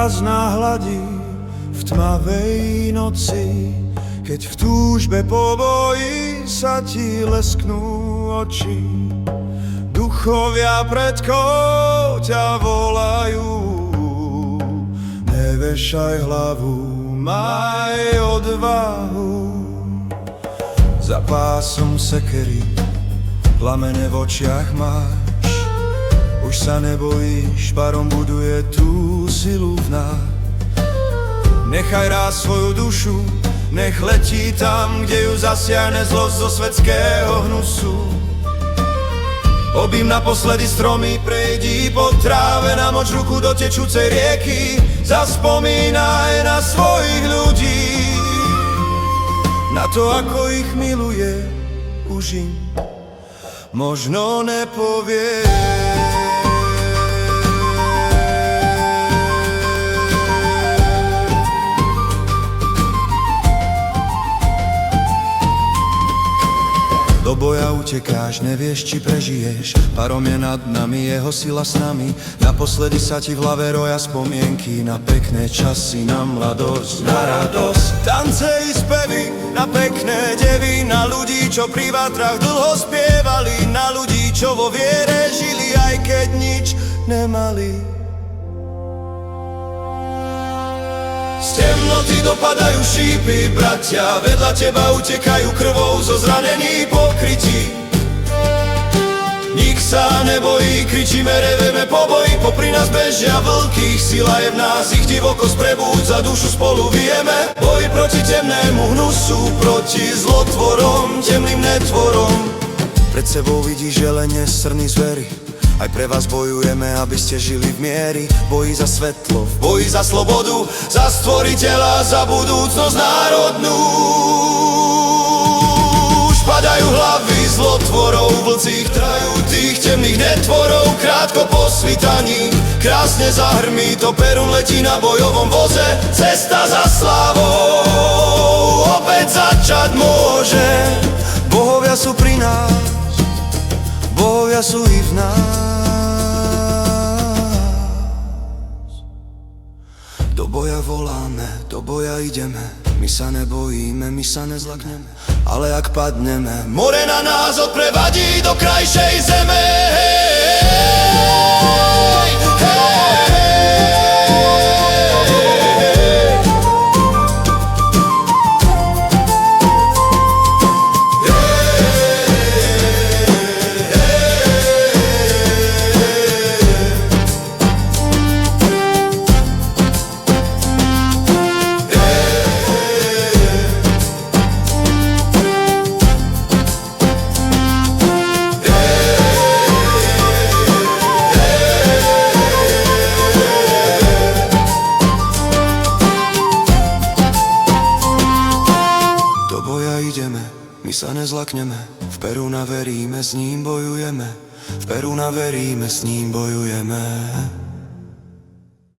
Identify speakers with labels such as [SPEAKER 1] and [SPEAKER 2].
[SPEAKER 1] prázdna hladí v tmavej noci, keď v túžbe po boji sa ti lesknú oči. Duchovia predkov ťa volajú, nevešaj hlavu, maj odvahu. Za pásom sekery plamene v očiach máš, už sa nebojíš, parom buduje tú silu v nás. Nechaj raz svoju dušu, nech letí tam, kde ju zasiahne zlosť zo svetského hnusu. Obím naposledy stromy, prejdi po tráve, namoč ruku do tečúcej rieky. Zaspomínaj na svojich ľudí, na to, ako ich miluje, už im možno nepovie. Do boja utekáš, nevieš, či prežiješ, parom je nad nami, jeho sila s nami. Naposledy sa ti v hlave roja spomienky na pekné časy, na mladosť, na radosť. Tance i spevy, na pekné devy, na ľudí, čo pri vatrách dlho spievali, na ľudí, čo vo viere žili, aj keď nič nemali. Z temnoty dopadajú šípy, bratia, vedľa teba utekajú krvou zo zranení pokrytí. Nik sa nebojí, kričíme, reveme po boji, popri nás bežia vlky, ich sila je v nás, ich divokosť prebúdza, dušu spolu vyjeme. Boj proti temnému hnusu, proti zlotvorom, temným netvorom. Pred sebou vidíš jelene, srny zvery, aj pre vás bojujeme, aby ste žili v miery. Boji za svetlo, v boji za slobodu, za stvoriteľa, za budúcnosť národnú. Už padajú hlavy zlotvorov, vlci ich trajú, tých temných netvorov. Krátko po svitaní, krásne zahrmí, to perun letí na bojovom voze. Cesta za slávou opäť začať môže. Bohovia sú pri nás, bohovia sú i v nás. Do boja voláme, do boja ideme, my sa nebojíme, my sa nezlakneme, ale ak padneme, more na nás odprevadí do krajšej zeme. My sa nezlakneme, v Perúna veríme, s ním bojujeme. V Perúna veríme, s ním bojujeme.